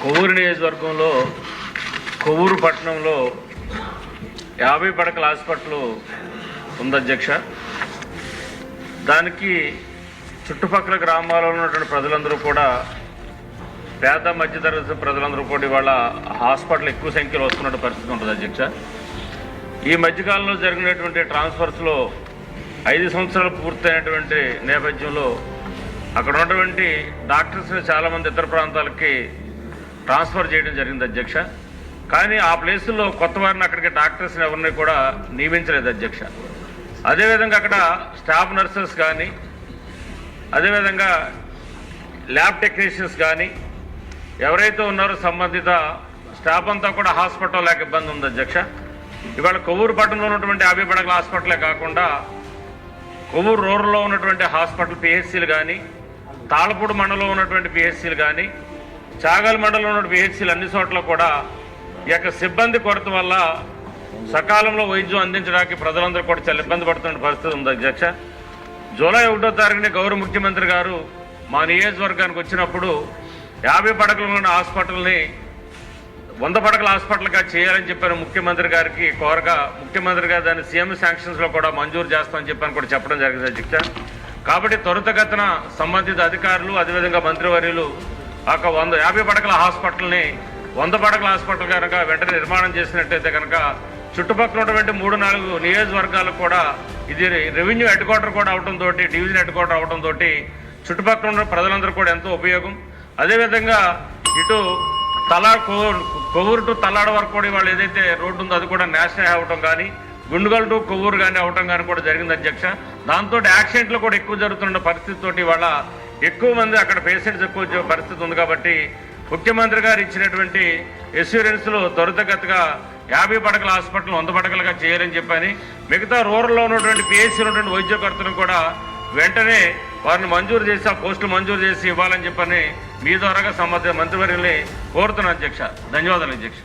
కొవ్వూరు నియోజకవర్గంలో కొవ్వూరు పట్టణంలో 50 పడకల హాస్పిటల్ ఉంది అధ్యక్ష. దానికి చుట్టుపక్కల గ్రామాల్లో ఉన్నటువంటి ప్రజలందరూ కూడా, పేద మధ్యతరగతి ప్రజలందరూ కూడా ఇవాళ హాస్పిటల్ ఎక్కువ సంఖ్యలో వస్తున్న పరిస్థితి ఉంటుంది అధ్యక్ష. ఈ మధ్యకాలంలో జరిగినటువంటి ట్రాన్స్ఫర్స్లో 5 సంవత్సరాలు పూర్తయినటువంటి నేపథ్యంలో అక్కడ ఉన్నటువంటి డాక్టర్స్ని చాలామంది ఇతర ప్రాంతాలకి ట్రాన్స్ఫర్ చేయడం జరిగింది అధ్యక్ష. కానీ ఆ ప్లేసుల్లో కొత్త వారిని అక్కడికి డాక్టర్స్ని ఎవరిని కూడా నియమించలేదు అధ్యక్ష. అదేవిధంగా అక్కడ స్టాఫ్ నర్సెస్ కానీ, అదేవిధంగా ల్యాబ్ టెక్నీషియన్స్ కానీ ఎవరైతే ఉన్నారో సంబంధిత స్టాఫ్ అంతా కూడా హాస్పిటల్ లేక ఇబ్బంది ఉంది అధ్యక్ష. ఇవాళ కొవ్వూరు పట్టణంలో ఉన్నటువంటి 50 పడకల హాస్పిటలే కాకుండా కొవ్వూరు రూరల్లో ఉన్నటువంటి హాస్పిటల్ పిహెచ్సీలు కానీ, తాళపూడి మండలంలో ఉన్నటువంటి పిహెచ్సీలు కానీ, చాగల్ మండలంలో ఉన్న పిహెచ్సీలు అన్ని చోట్ల కూడా ఈ యొక్క సిబ్బంది కొరత వల్ల సకాలంలో వైద్యం అందించడానికి ప్రజలందరూ కూడా చాలా ఇబ్బంది పడుతున్న పరిస్థితి ఉంది అధ్యక్ష. జూలై 1వ తారీఖున గౌరవ ముఖ్యమంత్రి గారు మా నియోజకవర్గానికి వచ్చినప్పుడు 50 పడకలు ఉన్న హాస్పిటల్ని 100 పడకల హాస్పిటల్గా చేయాలని చెప్పాను ముఖ్యమంత్రి గారికి కోరగా, ముఖ్యమంత్రి గారు దాన్ని సీఎం శాంక్షన్స్లో కూడా మంజూరు చేస్తామని చెప్పని కూడా చెప్పడం జరిగింది అధ్యక్ష. కాబట్టి త్వరితగతిన సంబంధిత అధికారులు, అదేవిధంగా మంత్రివర్యులు ఆ 50 పడకల హాస్పిటల్ని 100 పడకల హాస్పిటల్ కనుక వెంటనే నిర్మాణం చేసినట్టయితే కనుక చుట్టుపక్కల ఉన్నటువంటి 3-4 నియోజకవర్గాలకు కూడా ఇది రెవెన్యూ హెడ్ క్వార్టర్ కూడా అవడంతో, డివిజన్ హెడ్ క్వార్టర్ అవడంతో చుట్టుపక్కల ఉన్న ప్రజలందరూ కూడా ఎంతో ఉపయోగం. అదేవిధంగా ఇటు కొవ్వూరు టు తల్లాడ వరకు కూడా వాళ్ళు ఏదైతే రోడ్డు ఉందో అది కూడా నేషనల్ అవటం కానీ, గుండుగల్ టు కొవ్వూరు కానీ అవటం కానీ కూడా జరిగింది అధ్యక్ష. దాంతో యాక్సిడెంట్లు కూడా ఎక్కువ జరుగుతున్న పరిస్థితితోటి వాళ్ళ ఎక్కువ మంది అక్కడ పేషెంట్స్ ఎక్కువ వచ్చే పరిస్థితి ఉంది. కాబట్టి ముఖ్యమంత్రి గారు ఇచ్చినటువంటి ఎష్యూరెన్స్లో త్వరితగతిగా 50 పడకల హాస్పిటల్ 100 పడకలుగా చేయాలని చెప్పని, మిగతా రూరల్లో ఉన్నటువంటి పిహెచ్సీ ఉన్నటువంటి వైద్యకర్తలను కూడా వెంటనే వారిని మంజూరు చేసి ఆ పోస్టులు మంజూరు చేసి ఇవ్వాలని చెప్పని మీ ద్వారాగా సంబంధిత మంత్రివర్యుల్ని కోరుతున్నాను అధ్యక్ష. ధన్యవాదాలు అధ్యక్ష.